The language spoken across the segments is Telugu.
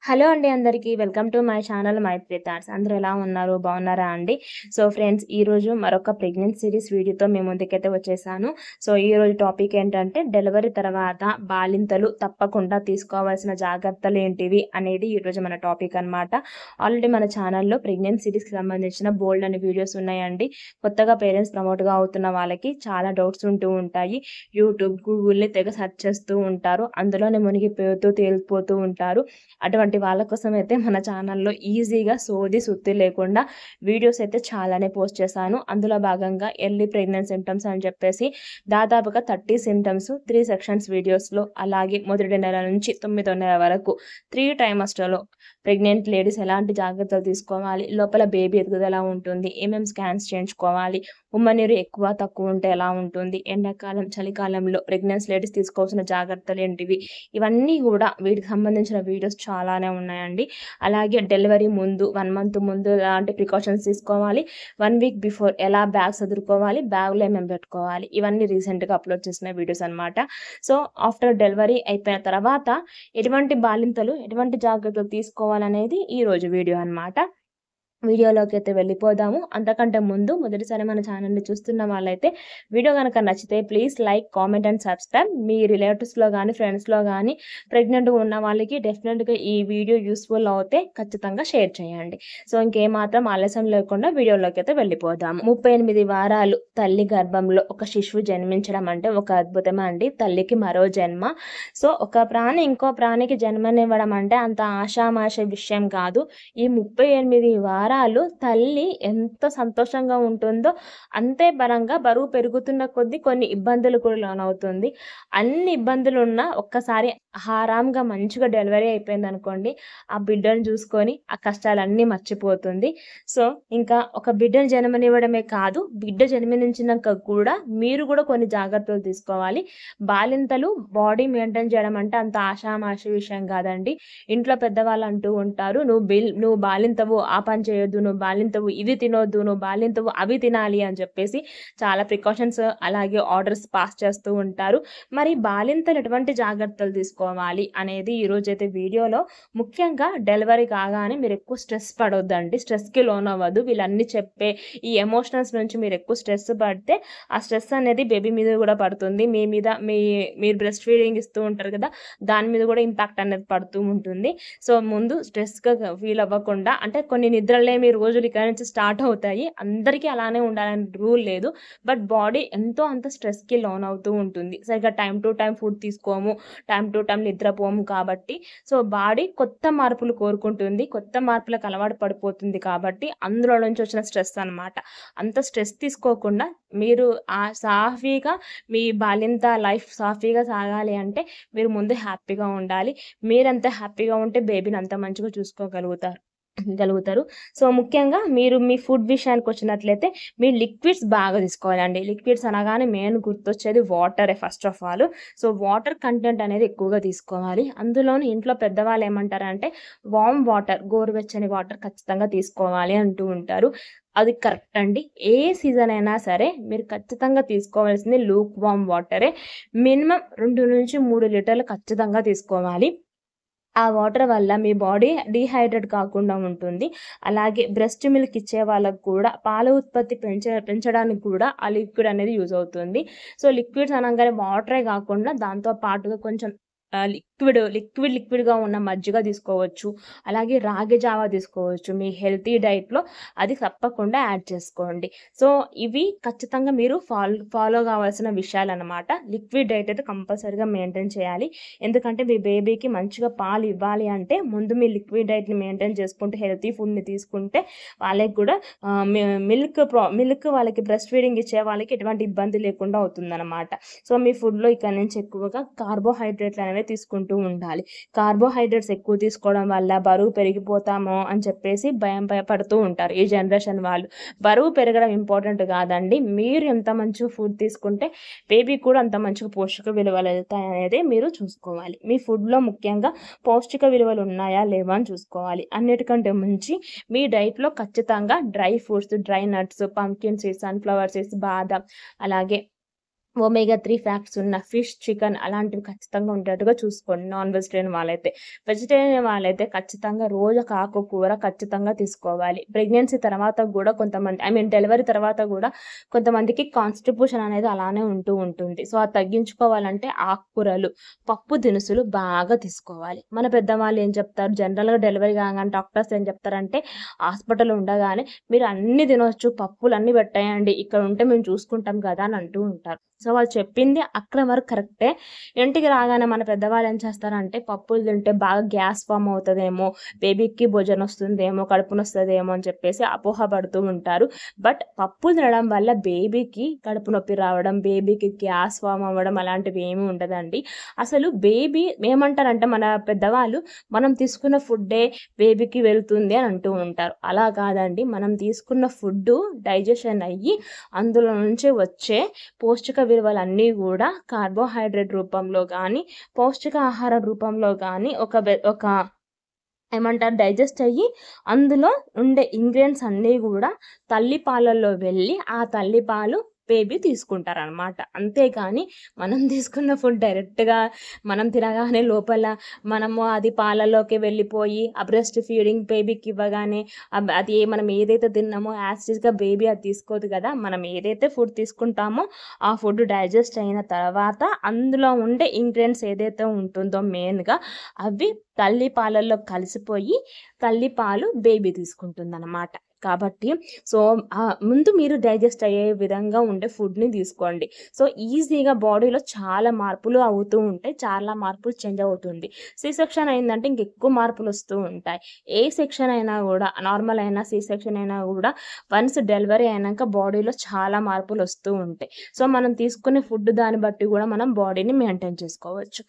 హలో అండి అందరికీ. Welcome to my channel Maithri thoughts. అందరూ ఎలా ఉన్నారు? బాగున్నారా అండి? సో ఫ్రెండ్స్, ఈరోజు మరొక ప్రెగ్నెన్సీ సిరీస్ వీడియోతో మీ ముందుకైతే వచ్చేసాను. సో ఈరోజు టాపిక్ ఏంటంటే, డెలివరీ తర్వాత బాలింతలు తప్పకుండా తీసుకోవాల్సిన జాగ్రత్తలు ఏంటివి అనేది ఈరోజు మన టాపిక్ అనమాట. ఆల్రెడీ మన ఛానల్లో ప్రెగ్నెన్సీ సిరీస్కి సంబంధించిన బోల్డ్ అనే వీడియోస్ ఉన్నాయండి. కొత్తగా పేరెంట్స్ ప్రమోట్గా అవుతున్న వాళ్ళకి చాలా డౌట్స్ ఉంటూ ఉంటాయి. యూట్యూబ్, గూగుల్ని తెగ సెర్చ్ చేస్తూ ఉంటారు. అందులోనే మునిగిపోతూ తేలిపోతూ ఉంటారు. అటువంటి వాళ్ళ కోసం అయితే మన ఛానల్లో ఈజీగా సోది సుత్తి లేకుండా వీడియోస్ అయితే చాలానే పోస్ట్ చేశాను. అందులో భాగంగా ఎర్లీ ప్రెగ్నెన్సీ సింటమ్స్ అని చెప్పేసి దాదాపుగా 30 సింటమ్స్ 3 సెక్షన్స్ వీడియోస్లో, అలాగే మొదటి నెల నుంచి 9వ నెల వరకు 3 ట్రైమస్టర్లో ప్రెగ్నెంట్ లేడీస్ ఎలాంటి జాగ్రత్తలు తీసుకోవాలి, లోపల బేబీ ఎదుగుదల ఉంటుంది, ఏమేమి స్కాన్స్ చేయించుకోవాలి, ఉమ్మనీరు ఎక్కువ తక్కువ ఉంటే ఎలా ఉంటుంది, ఎండాకాలం చలికాలంలో ప్రెగ్నెన్సీ లేడీస్ తీసుకోవాల్సిన జాగ్రత్తలు ఏంటివి, ఇవన్నీ కూడా వీటికి సంబంధించిన వీడియోస్ చాలానే ఉన్నాయండి. అలాగే డెలివరీ ముందు 1 మంత్ ముందు ఎలాంటి ప్రికాషన్స్ తీసుకోవాలి, 1 వీక్ బిఫోర్ ఎలా బ్యాగ్ చదువుకోవాలి, బ్యాగ్లో ఏమేమి పెట్టుకోవాలి, ఇవన్నీ రీసెంట్గా అప్లోడ్ చేసిన వీడియోస్ అనమాట. సో ఆఫ్టర్ డెలివరీ అయిపోయిన తర్వాత ఎటువంటి బాలింతలు ఎటువంటి జాగ్రత్తలు తీసుకోవాలనేది ఈరోజు వీడియో అనమాట. వీడియోలోకి అయితే వెళ్ళిపోదాము. అంతకంటే ముందు మొదటిసారి మన ఛానల్ని చూస్తున్న వాళ్ళైతే వీడియో కనుక నచ్చితే please like, comment and subscribe. మీ రిలేటివ్స్లో కానీ ఫ్రెండ్స్లో కానీ ప్రెగ్నెంట్గా ఉన్న వాళ్ళకి డెఫినెట్గా ఈ వీడియో యూస్ఫుల్ అవుతే ఖచ్చితంగా షేర్ చేయండి. సో ఇంకేమాత్రం ఆలస్యం లేకుండా వీడియోలోకి అయితే వెళ్ళిపోదాము. 38 వారాలు తల్లి గర్భంలో ఒక శిశువు జన్మించడం అంటే ఒక అద్భుతమే అండి. తల్లికి మరో జన్మ. సో ఒక ప్రాణి ఇంకో ప్రాణికి జన్మనివ్వడం అంటే అంత ఆషామాష విషయం కాదు. ఈ 38 వారాలు తల్లి ఎంత సంతోషంగా ఉంటుందో అంతే పరంగా బరువు పెరుగుతున్న కొద్దీ కొన్ని ఇబ్బందులు కూడా లోనవుతుంది. అన్ని ఇబ్బందులు ఉన్నా ఒక్కసారి ఆరాంగా మంచిగా డెలివరీ అయిపోయింది అనుకోండి, ఆ బిడ్డను చూసుకొని ఆ కష్టాలన్నీ మర్చిపోతుంది. సో ఇంకా ఒక బిడ్డను జన్మనివ్వడమే కాదు, బిడ్డ జన్మనించినాక కూడా మీరు కూడా కొన్ని జాగ్రత్తలు తీసుకోవాలి. బాలింతలు బాడీ మెయింటైన్ చేయడం అంటే అంత ఆషామాషి విషయం కాదండి. ఇంట్లో పెద్దవాళ్ళు అంటూ ఉంటారు, నువ్వు బాలింతవు, ఆ పని చేయొద్దు, నువ్వు బాలింతవు ఇది తినొద్దు, నువ్వు బాలింతవు అవి తినాలి అని చెప్పేసి చాలా ప్రికాషన్స్ అలాగే ఆర్డర్స్ పాస్ చేస్తూ ఉంటారు. మరి బాలింతలు ఎటువంటి జాగ్రత్తలు తీసుకోవాలి అనేది ఈరోజైతే వీడియోలో. ముఖ్యంగా డెలివరీ కాగానే మీరు ఎక్కువ స్ట్రెస్ పడొద్దండి, స్ట్రెస్కి లోన్ అవ్వద్దు. వీళ్ళన్నీ చెప్పే ఈ ఎమోషనల్స్ నుంచి మీరు ఎక్కువ స్ట్రెస్ పడితే ఆ స్ట్రెస్ అనేది బేబీ మీద కూడా పడుతుంది, మీ మీద మీరు బ్రెస్ట్ ఫీడింగ్ ఇస్తూ ఉంటారు కదా, దాని మీద కూడా ఇంపాక్ట్ అనేది పడుతూ ఉంటుంది. సో ముందు స్ట్రెస్గా ఫీల్ అవ్వకుండా, అంటే కొన్ని నిద్రలేమి రోజులు ఇక్కడ నుంచి స్టార్ట్ అవుతాయి. అందరికీ అలానే ఉండాలని రూల్ లేదు, బట్ బాడీ ఎంతో అంత స్ట్రెస్కి లోన్ అవుతూ ఉంటుంది. సరిగ్గా టైం టు టైం ఫుడ్ తీసుకోము, టైం టు టైం నిద్రపోము కాబట్టి సో బాడీ కొత్త మార్పులు కోరుకుంటుంది, కొత్త మార్పులకు అలవాటు పడిపోతుంది. కాబట్టి అందులో నుంచి వచ్చిన స్ట్రెస్ అనమాట. అంత స్ట్రెస్ తీసుకోకుండా మీరు ఆ సాఫీగా మీ బాలింత లైఫ్ సాఫీగా సాగాలి అంటే మీరు ముందు హ్యాపీగా ఉండాలి. మీరంత హ్యాపీగా ఉంటే బేబీని అంత మంచిగా చూసుకోగలుగుతారు. సో ముఖ్యంగా మీరు మీ ఫుడ్ విషయానికి వచ్చినట్లయితే మీరు లిక్విడ్స్ బాగా తీసుకోవాలండి. లిక్విడ్స్ అనగానే మెయిన్ గుర్తొచ్చేది వాటరే first of all. So water content అనేది ఎక్కువగా తీసుకోవాలి. అందులోని ఇంట్లో పెద్దవాళ్ళు ఏమంటారంటే వామ్ వాటర్, గోరువెచ్చని వాటర్ ఖచ్చితంగా తీసుకోవాలి అంటూ ఉంటారు. అది కరెక్ట్ అండి. ఏ సీజన్ అయినా సరే మీరు ఖచ్చితంగా తీసుకోవాల్సింది లూక్ వామ్ వాటరే. మినిమం 2 నుంచి 3 లీటర్లు ఖచ్చితంగా తీసుకోవాలి. ఆ వాటర్ వల్ల మీ బాడీ డీహైడ్రేట్ కాకుండా ఉంటుంది. అలాగే బ్రెస్ట్ మిల్క్ ఇచ్చే వాళ్ళకు కూడా పాల ఉత్పత్తి పెంచడానికి కూడా ఆ లిక్విడ్ అనేది యూజ్ అవుతుంది. సో లిక్విడ్స్ అనగానే వాటరే కాకుండా దాంతో పాటుగా కొంచెం లిక్విడ్గా ఉన్న మజ్జిగ తీసుకోవచ్చు. అలాగే రాగి జావా తీసుకోవచ్చు. మీ హెల్తీ డైట్లో అది తప్పకుండా యాడ్ చేసుకోండి. సో ఇవి ఖచ్చితంగా మీరు ఫాలో కావాల్సిన విషయాలన్నమాట. లిక్విడ్ డైట్ అయితే కంపల్సరీగా మెయింటైన్ చేయాలి. ఎందుకంటే మీ బేబీకి మంచిగా పాలు ఇవ్వాలి అంటే ముందు మీ లిక్విడ్ డైట్ని మెయింటైన్ చేసుకుంటే, హెల్తీ ఫుడ్ని తీసుకుంటే వాళ్ళకి కూడా మిల్క్ వాళ్ళకి బ్రెస్ట్ ఫీడింగ్ ఇచ్చే వాళ్ళకి ఎటువంటి ఇబ్బంది లేకుండా అవుతుందన్నమాట. సో మీ ఫుడ్లో ఇక్కడ నుంచి ఎక్కువగా కార్బోహైడ్రేట్లు అనేవి తీసుకుంటూ ఉండాలి. కార్బోహైడ్రేట్స్ ఎక్కువ తీసుకోవడం వల్ల బరువు పెరిగిపోతామో అని చెప్పేసి భయపడుతూ ఉంటారు ఈ జనరేషన్ వాళ్ళు. బరువు పెరగడం ఇంపార్టెంట్ కాదండి, మీరు ఎంత మంచిగా ఫుడ్ తీసుకుంటే బేబీ కూడా అంత మంచిగా పోషక విలువలు వెళ్తాయి అనేది మీరు చూసుకోవాలి. మీ ఫుడ్లో ముఖ్యంగా పౌష్టిక విలువలు ఉన్నాయా లేవా అని చూసుకోవాలి. అన్నిటికంటే మించి మీ డైట్లో ఖచ్చితంగా dry fruits, dry nuts, pumpkin seeds, sunflower seeds, బాదం, అలాగే ఒమేగా 3 ఫ్యాట్స్ ఉన్న ఫిష్, చికెన్ అలాంటివి ఖచ్చితంగా ఉండేట్టుగా చూసుకోండి. నాన్ వెజిటేరియన్ వాళ్ళైతే. వెజిటేరియన్ వాళ్ళైతే ఖచ్చితంగా రోజు ఒక ఆకుకూర ఖచ్చితంగా తీసుకోవాలి. ప్రెగ్నెన్సీ తర్వాత గూడా కొంతమంది డెలివరీ తర్వాత గూడా కొంతమందికి కాన్‌స్టిట్యూషన్ అనేది అలానే ఉంటూ ఉంటుంది. సో, అది తగ్గించుకోవాలంటే ఆకుకూరలు, పప్పు దినుసులు బాగా తీసుకోవాలి. మన పెద్దవాళ్ళు ఏం చెప్తారు, జనరల్‌గా డెలివరీ కాగానే డాక్టర్స్ ఏం చెప్తారంటే, హాస్పిటల్ ఉండగానే మీరు అన్నీ తినొచ్చు, పప్పులన్నీ పెట్టేయండి, ఇక్కడ ఉంటే మేము చూసుకుంటాం కదా అని అంటూ ఉంటారు. సో, వాళ్ళు చెప్పింది అక్కడ వరకు కరెక్టే. ఇంటికి రాగానే మన పెద్దవాళ్ళు ఏం చేస్తారంటే, పప్పులు తింటే బాగా గ్యాస్ ఫార్మ్ అవుతదేమో, బేబీకి భోజనొస్తుందేమో, కడుపునొస్తదేమో అని చెప్పేసి అపోహ పడుతూ ఉంటారు. బట్ పప్పులు తినడం వల్ల బేబీకి కడుపు నొప్పి రావడం, బేబీకి గ్యాస్ ఫార్మ్ అవ్వడం అలాంటివి ఏమీ ఉండదండి. అసలు బేబీ ఏమంటారంటే మన పెద్దవాళ్ళు, మనం తీసుకున్న ఫుడ్డే బేబీకి వెళ్తుంది అని అంటూ ఉంటారు. అలా కాదండి. మనం తీసుకున్న ఫుడ్డు డైజెషన్ అయ్యి అందులో నుంచి వచ్చే పౌష్టిక విలువలన్నీ గూడా కార్బోహైడ్రేట్ రూపంలో గానీ, పౌష్టికాహార రూపంలో గానీ ఒక ఏమంటారు డైజెస్ట్ అయ్యి, అందులో ఉండే ఇంగ్రీడియెంట్స్ అన్నీ గూడా తల్లి పాలల్లో వెళ్ళి, ఆ తల్లి పాలు బేబీ తీసుకుంటారనమాట. అంతేగాని మనం తీసుకున్న ఫుడ్ డైరెక్ట్‌గా మనం తినగానే లోపల మనము అది పాలల్లోకి వెళ్ళిపోయి, ఆ బ్రెస్ట్ ఫీడింగ్ బేబీకి ఇవ్వగానే అది మనం ఏదైతే తిన్నామో యాజ్ ఇట్ ఈస్‌గా బేబీ అది తీసుకోదు గదా! మనం ఏదైతే ఫుడ్ తీసుకుంటామో, ఆ ఫుడ్ డైజెస్ట్ అయిన తర్వాత అందులో ఉండే ఇంగ్రీడియెంట్స్ ఏదైతే ఉంటుందో మెయిన్‌గా అవి తల్లి పాలల్లో కలిసిపోయి, తల్లి పాలు బేబీ తీసుకుంటుందనమాట. కాబట్టి సో, ముందు మీరు డైజెస్ట్ అయ్యే విధంగా ఉండే ఫుడ్‌ని తీసుకోండి. సో, ఈజీగా బాడీలో చాలా మార్పులు అవుతూ ఉంటాయి. చాలా మార్పులు చేంజ్ అవుతుంది. సి సెక్షన్ అయిందంటే ఇంకెక్కువ మార్పులొస్తూ ఉంటాయి. ఏ సెక్షన్ అయినా గూడా నార్మల్ అయినా, సి సెక్షన్ అయినా గూడా వన్స్ డెలివరీ అయినంక బాడీలో చాలా మార్పులొస్తూ ఉంటాయి. సో, మనం తీసుకునే ఫుడ్ దాన్ని బట్టి గూడా మనం బాడీని మెయింటైన్ చేసుకోవచ్చు.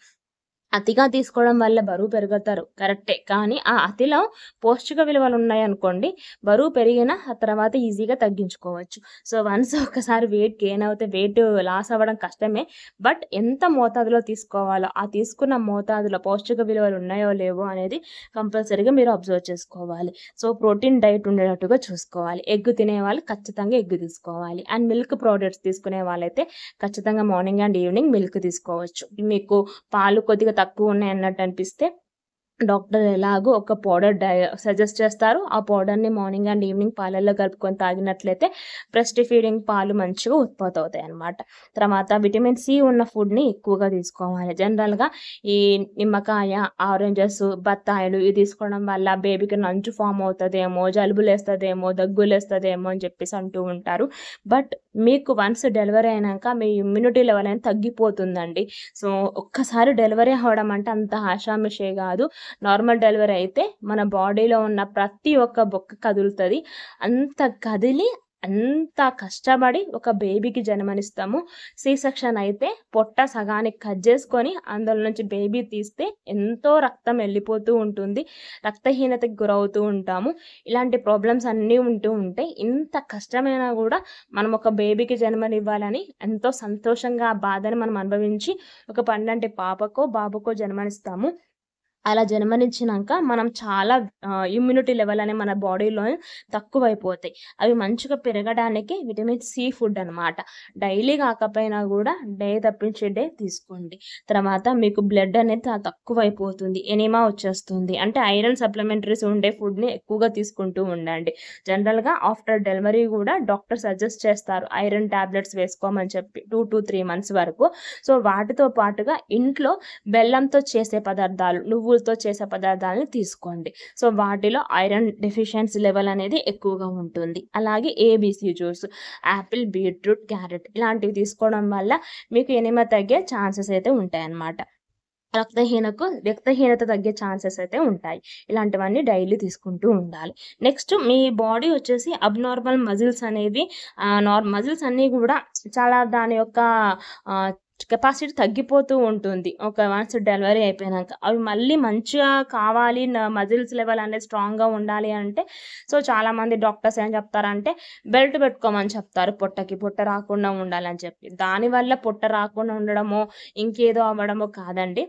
అతిగా తీసుకోవడం వల్ల బరువు పెరుగుతారు కరెక్టే. కానీ ఆ అతిలో పోషక విలువలున్నాయనుకోండి, బరువు పెరిగినా ఆ తర్వాత ఈజీగా తగ్గించుకోవచ్చు. సో, వన్స్ ఒక్కసారి వెయిట్ గెయిన్ అవుతే వెయిట్ లాస్ అవ్వడం కష్టమే. బట్ ఎంత మోతాదులో తీసుకోవాలో, ఆ తీసుకున్న మోతాదులో పౌష్టిక విలువలు ఉన్నాయో లేవో అనేది కంపల్సరీగా మీరు అబ్జర్వ్ చేసుకోవాలి. సో, ప్రోటీన్ డైట్ ఉండేటట్టుగా చూసుకోవాలి. ఎగ్ తినేవాళ్ళు ఖచ్చితంగా ఎగ్ తీసుకోవాలి. అండ్ మిల్క్ ప్రొడక్ట్స్ తీసుకునే వాళ్ళైతే ఖచ్చితంగా మార్నింగ్ అండ్ ఈవినింగ్ మిల్క్ తీసుకోవచ్చు. మీకు పాలు కొద్దిగా తక్కువున్నాయన్నట్టు అనిపిస్తే డాక్టర్ ఎలాగో ఒక పౌడర్ సజెస్ట్ చేస్తారు. ఆ పౌడర్‌ని మార్నింగ్ అండ్ ఈవినింగ్ పాలల్లో కలుపుకొని తాగినట్లయితే బ్రెస్ట్ ఫీడింగ్ పాలు మంచిగా ఉత్పత్తవుతాయన్నమాట. తర్వాత విటమిన్ సి ఉన్న ఫుడ్‌ని ఎక్కువగా తీసుకోవాలి. జనరల్‌గా ఈ నిమ్మకాయ, ఆరెంజెస్, బత్తాయిలు ఇవి తీసుకోవడం వల్ల బేబీకి నంచు ఫార్మ్ అవుతదేమో, జలుబులేస్తదేమో, దగ్గులేస్తదేమో అని చెప్పేసి అంటూ ఉంటారు. బట్ మీకు వన్స్ డెలివరీ అయినాక మీ ఇమ్యూనిటీ లెవెల్ అనేది తగ్గిపోతుందండి. సో, ఒక్కసారి డెలివరీ అవ్వడం అంటే అంత ఆషామాషీ గాదు. నార్మల్ డెలివరీ అయితే మన బాడీలో ఉన్న ప్రతి ఒక్క బొక్క కదులుతది. అంత కదిలి, అంత కష్టపడి ఒక బేబీకి జన్మనిస్తాము. సి సెక్షన్ అయితే పొట్ట సగానికి కట్ చేసుకొని అందులో నుంచి బేబీ తీస్తే ఎంతో రక్తం ఎళ్ళిపోతూ ఉంటుంది. రక్తహీనతకి గురవుతూ ఉంటాము. ఇలాంటి ప్రాబ్లమ్స్ అన్నీ ఉంటూ ఉంటాయి. ఇంత కష్టమైనా గూడా మనం ఒక బేబీకి జన్మనివ్వాలని ఎంతో సంతోషంగా ఆ బాధని మనం అనుభవించి ఒక పండంటి పాపకో, బాబుకో జన్మనిస్తాము. అలా జన్మనిచ్చినంక మనం చాలా ఇమ్యూనిటీ లెవెల్ అనేవి మన బాడీలో తక్కువైపోతాయి. అవి మంచిగా పెరగడానికి విటమిన్ సి ఫుడ్ అనమాట. డైలీ కాకపోయినా గూడా డే తప్పించి డే తీసుకోండి. తర్వాత మీకు బ్లడ్ అనేది తక్కువైపోతుంది. ఎనీమా వచ్చేస్తుంది. అంటే ఐరన్ సప్లిమెంటరీస్ ఉండే ఫుడ్‌ని ఎక్కువగా తీసుకుంటూ ఉండండి. జనరల్‌గా ఆఫ్టర్ డెలివరీ గూడా డాక్టర్ సజెస్ట్ చేస్తారు. ఐరన్ టాబ్లెట్స్ వేసుకోమని చెప్పి 2-3 మంత్స్ వరకు. సో, వాటితో పాటుగా ఇంట్లో బెల్లంతో చేసే పదార్థాలు, నువ్వులతో చేసే పదార్థాలను తీసుకోండి. సో, వాటిలో ఐరన్ డెఫిషియన్సీ లెవెల్ అనేది ఎక్కువగా ఉంటుంది. అలాగే ABC juice, Apple, beetroot, carrot ఇలాంటివి తీసుకోవడం వల్ల మీకు ఎనిమా తగ్గే ఛాన్సెస్ అయితే ఉంటాయన్నమాట. రక్తహీనత తగ్గే ఛాన్సెస్ అయితే ఉంటాయి. ఇలాంటివన్నీ డైలీ తీసుకుంటూ ఉండాలి. నెక్స్ట్ మీ బాడీ వచ్చేసి అబ్‌నార్మల్ మజిల్స్ అనేవి మజిల్స్ అన్నీ గూడా చాలా దాని యొక్క ఆహ్, కెపాసిటీ తగ్గిపోతూ ఉంటుంది. వన్స్ డెలివరీ అయిపోయినాక. అవి మళ్ళీ మంచిగా కావాలి మజిల్స్ లెవెల్ అనేది స్ట్రాంగ్‌గా ఉండాలి అంటే సో, చాలామంది డాక్టర్స్ ఏం చెప్తారంటే బెల్ట్ పెట్టుకోమని చెప్తారు పొట్టకి. పొట్ట రాకుండా ఉండాలని చెప్పి. దానివల్ల పొట్ట రాకుండా ఉండడమో, ఇంకేదో అవ్వడమో కాదండి.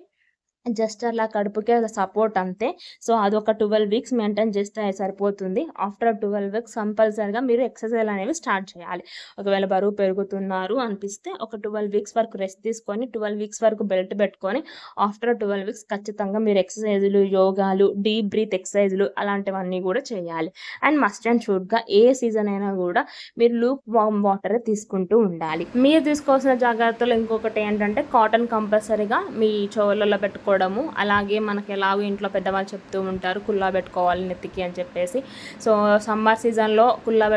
జస్ట్ అలా కడుపుకే సపోర్ట్ అంతే. సో అదొక 12 వీక్స్ మెయింటైన్ చేస్తే సరిపోతుంది. ఆఫ్టర్ 12 వీక్స్ కంపల్సరీగా మీరు ఎక్సర్సైజ్ అనేవి స్టార్ట్ చేయాలి. ఒకవేళ బరువు పెరుగుతున్నారు అనిపిస్తే ఒక 12 వీక్స్ వరకు రెస్ట్ తీసుకొని 12 వీక్స్ వరకు బెల్ట్ పెట్టుకొని ఆఫ్టర్ 12 వీక్స్ ఖచ్చితంగా మీరు ఎక్సర్సైజులు, యోగాలు, డీప్ బ్రీత్ ఎక్సర్సైజులు అలాంటివన్నీ కూడా చేయాలి. అండ్ మస్ట్ అండ్ షుడ్గా ఏ సీజన్ అయినా కూడా మీరు లూక్ వార్మ్ వాటర్ తీసుకుంటూ ఉండాలి. మీరు తీసుకోవాల్సిన జాగ్రత్తలు ఇంకొకటి ఏంటంటే కాటన్ కంపల్సరీగా మీ చెవులలో పెట్టుకోవడము. అలాగే మనకి ఎలాగో ఇంట్లో పెద్దవాళ్ళు చెప్తూ ఉంటారు కుల్లా పెట్టుకోవాలి నెత్తికి అని చెప్పేసి. సో సమ్మర్ సీజన్లో కుల్లా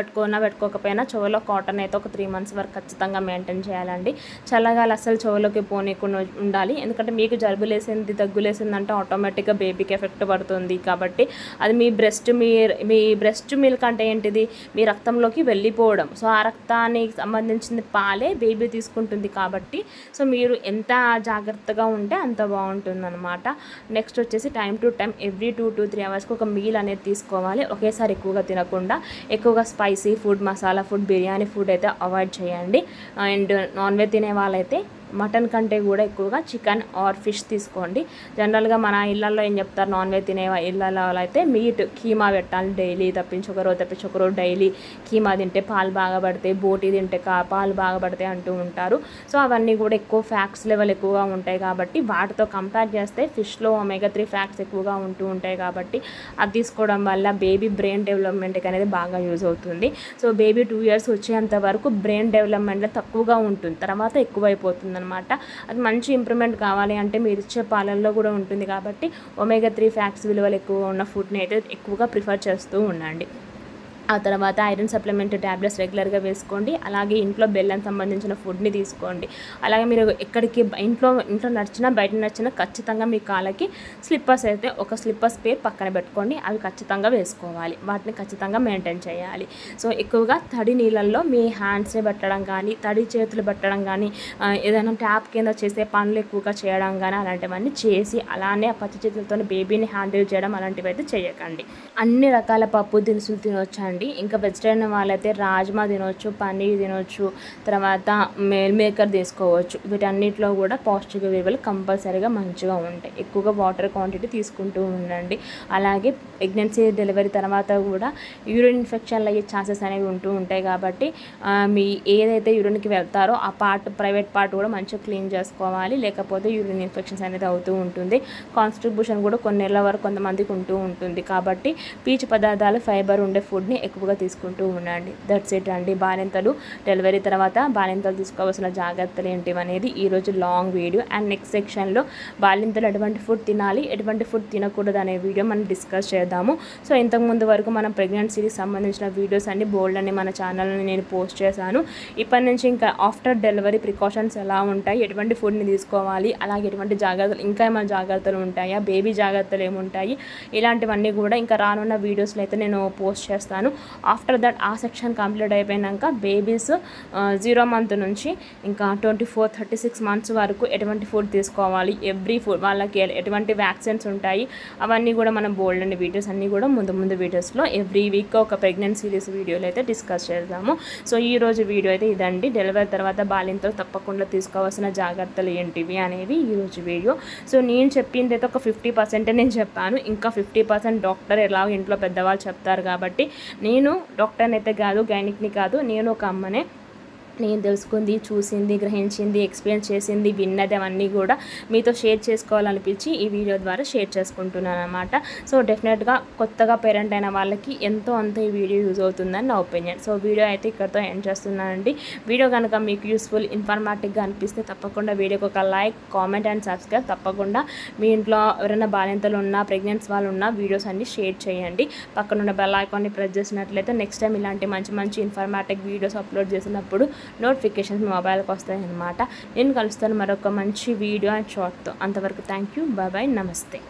పెట్టుకోకపోయినా చెవులో కాటన్ అయితే ఒక 3 months వరకు ఖచ్చితంగా మెయింటైన్ చేయాలండి. చల్లగాలి అసలు చెవులోకి పోనీకుండా ఉండాలి. ఎందుకంటే మీకు జలుబులేసింది, దగ్గులేసిందంటే ఆటోమేటిక్గా బేబీకి ఎఫెక్ట్ పడుతుంది. కాబట్టి అది మీ బ్రెస్ట్ మిల్క్ అంటే ఏంటిది, మీ రక్తంలోకి వెళ్ళిపోవడం. సో ఆ రక్తానికి సంబంధించిన పాలే బేబీ తీసుకుంటుంది. కాబట్టి సో మీరు ఎంత జాగ్రత్తగా ఉంటే అంత బాగుంటుంది అనమాట. నెక్స్ట్ వచ్చేసి time to time every 2 to 3 hours ఒక మీల్ అనేది తీసుకోవాలి. ఒకేసారి ఎక్కువగా తినకుండా ఎక్కువగా spicy food, masala food, biryani food అయితే అవాయిడ్ చేయండి. అండ్ నాన్ వెజ్ తినే వాళ్ళైతే మటన్ కంటే కూడా ఎక్కువగా చికెన్ ఆర్ ఫిష్ తీసుకోండి. జనరల్గా మన ఇళ్ళల్లో ఏం చెప్తారు, నాన్ వెజ్ తినే ఇళ్ళల్లో అయితే మీట్ కీమా పెట్టాలి డైలీ, తప్పించి ఒకరోజు డైలీ కీమా తింటే పాలు బాగా పడతాయి, బోటి తింటే పాలు బాగా పడతాయి అంటూ ఉంటారు. సో అవన్నీ కూడా ఎక్కువ ఫ్యాక్ట్స్ లెవెల్ ఎక్కువగా ఉంటాయి కాబట్టి వాటితో కంపేర్ చేస్తే ఫిష్లో omega-3 ఫ్యాక్ట్స్ ఎక్కువగా ఉంటూ ఉంటాయి. కాబట్టి అది తీసుకోవడం వల్ల బేబీ బ్రెయిన్ డెవలప్మెంట్కి అనేది బాగా యూజ్ అవుతుంది. సో బేబీ 2 years వచ్చేంత వరకు బ్రెయిన్ డెవలప్మెంట్లో తక్కువగా ఉంటుంది, తర్వాత ఎక్కువైపోతుంది అనమాట. అది మంచి ఇంప్రూవ్మెంట్ కావాలి అంటే మీరు ఇచ్చే పాలల్లో కూడా ఉంటుంది. కాబట్టి omega-3 ఫ్యాక్ట్స్ విలువలు ఎక్కువ ఉన్న ఫుడ్ని అయితే ఎక్కువగా ప్రిఫర్ చేస్తూ ఉండండి. ఆ తర్వాత ఐరన్ సప్లిమెంట్ ట్యాబ్లెట్స్ రెగ్యులర్గా వేసుకోండి. అలాగే ఇంట్లో బెల్లం సంబంధించిన ఫుడ్ని తీసుకోండి. అలాగే మీరు ఎక్కడికి ఇంట్లో నడిచినా బయట నడిచినా ఖచ్చితంగా మీ కాళ్ళకి స్లిప్పర్స్ అయితే ఒక స్లిప్పర్స్ పేర్ పక్కన పెట్టుకోండి. అవి ఖచ్చితంగా వేసుకోవాలి. వాటిని ఖచ్చితంగా మెయింటైన్ చేయాలి. సో ఎక్కువగా తడి నీళ్ళల్లో మీ హ్యాండ్స్ని పెట్టడం కానీ, తడి చేతులు పెట్టడం కానీ, ఏదైనా ట్యాప్ కింద చేసే పనులు ఎక్కువగా చేయడం కానీ అలాంటివన్నీ చేసి అలానే పచ్చి చేతులతో బేబీని హ్యాండిల్ చేయడం అలాంటివి అయితే చేయకండి. అన్ని రకాల పప్పు దినుసులు తినొచ్చండి. ఇంకా వెజిటేరియన్ వాళ్ళైతే రాజ్మా తినొచ్చు, పన్నీర్ తినొచ్చు, తర్వాత మీల్ మేకర్ తీసుకోవచ్చు. వీటన్నిటిలో కూడా పౌష్టిక విలువలు కంపల్సరీగా మంచిగా ఉంటాయి. ఎక్కువగా వాటర్ క్వాంటిటీ తీసుకుంటూ ఉండండి. అలాగే ప్రెగ్నెన్సీ డెలివరీ తర్వాత కూడా యూరిన్ ఇన్ఫెక్షన్లు అయ్యే ఛాన్సెస్ అనేవి ఉంటూ ఉంటాయి. కాబట్టి మీ ఏదైతే యూరిన్కి వెళ్తారో ఆ ప్రైవేట్ పార్ట్ కూడా మంచిగా క్లీన్ చేసుకోవాలి. లేకపోతే యూరిన్ ఇన్ఫెక్షన్స్ అనేది అవుతూ ఉంటుంది. కాన్స్టిట్యూషన్ కూడా కొన్ని నెలల వరకు కొంతమందికి ఉంటూ ఉంటుంది. కాబట్టి పీచు పదార్థాలు, ఫైబర్ ఉండే ఫుడ్ని ఎక్కువగా తీసుకుంటూ ఉండండి. దట్స్ ఇట్ అండి. బాలింతలు డెలివరీ తర్వాత బాలింతలు తీసుకోవాల్సిన జాగ్రత్తలు ఏంటివి అనేది ఈరోజు లాంగ్ వీడియో. అండ్ నెక్స్ట్ సెక్షన్లో బాలింతలు ఎటువంటి ఫుడ్ తినాలి, ఎటువంటి ఫుడ్ తినకూడదు అనే వీడియో మనం డిస్కస్ చేద్దాము. సో ఇంతకుముందు వరకు మనం ప్రెగ్నెన్సీకి సంబంధించిన వీడియోస్ అన్ని బోల్డ్ అని మన ఛానల్ని నేను పోస్ట్ చేశాను. ఇప్పటి నుంచి ఇంకా ఆఫ్టర్ డెలివరీ ప్రికాషన్స్ ఎలా ఉంటాయి, ఎటువంటి ఫుడ్ని తీసుకోవాలి, అలాగే ఎటువంటి జాగ్రత్తలు, ఇంకా ఏమైనా జాగ్రత్తలు ఉంటాయా, బేబీ జాగ్రత్తలు ఏముంటాయి, ఇలాంటివన్నీ కూడా ఇంకా రానున్న వీడియోస్లో అయితే నేను పోస్ట్ చేస్తాను. ఆఫ్టర్ దట్ ఆ సెక్షన్ కంప్లీట్ అయిపోయాక బేబీస్ 0 month నుంచి ఇంకా 24-36 months వరకు ఎటువంటి ఫుడ్ తీసుకోవాలి, ఎవ్రీ ఫుడ్ వాళ్ళకి ఎటువంటి వ్యాక్సిన్స్ ఉంటాయి, అవన్నీ కూడా మనం బోల్డ్ అండ్ వీడియోస్ అన్నీ కూడా ముందు వీడియోస్లో ఎవ్రీ వీక్ ఒక ప్రెగ్నెన్సీ సిరీస్ వీడియోలో అయితే డిస్కస్ చేద్దాము. సో ఈరోజు వీడియో అయితే ఇదండి. డెలివరీ తర్వాత బాలింతలు తప్పకుండా తీసుకోవాల్సిన జాగ్రత్తలు ఏంటివి అనేవి ఈరోజు వీడియో. సో నేను చెప్పింది అయితే ఒక 50% నేను చెప్పాను. ఇంకా 50% డాక్టర్ ఎలా ఇంట్లో పెద్దవాళ్ళు చెప్తారు. కాబట్టి నేను డాక్టర్ని అయితే కాదు, గైనిక్ని కాదు, నేను ఒక అమ్మనే. నేను తెలుసుకుంది, చూసింది, గ్రహించింది, ఎక్స్పీరియన్స్ చేసింది, విన్నది అవన్నీ కూడా మీతో షేర్ చేసుకోవాలనిపించి ఈ వీడియో ద్వారా షేర్ చేసుకుంటున్నాను అనమాట. సో డెఫినెట్గా కొత్తగా పేరెంట్ అయిన వాళ్ళకి ఎంతో అంత ఈ వీడియో యూజ్ అవుతుందని నా ఒపీనియన్. సో వీడియో అయితే ఇక్కడితో ఎండ్ చేస్తున్నానండి. వీడియో కనుక మీకు యూస్ఫుల్, ఇన్ఫర్మేటివ్గా అనిపిస్తే తప్పకుండా వీడియోకి ఒక లైక్, కామెంట్ అండ్ సబ్స్క్రైబ్. తప్పకుండా మీ ఇంట్లో ఎవరైనా బాలింతలు ఉన్నా, ప్రెగ్నెన్సీ వాళ్ళు ఉన్న వీడియోస్ అన్ని షేర్ చేయండి. పక్కనున్న బెల్ ఐకాన్ని ప్రెస్ చేసినట్లయితే నెక్స్ట్ టైం ఇలాంటి మంచి ఇన్ఫర్మేటివ్ వీడియోస్ అప్లోడ్ చేసినప్పుడు నోటిఫికేషన్స్ మీ మొబైల్కి వస్తాయి అన్నమాట. నేను కలుస్తాను మరొక మంచి వీడియో అండ్ షార్ట్తో. అంతవరకు థ్యాంక్ యూ, బాయ్, నమస్తే.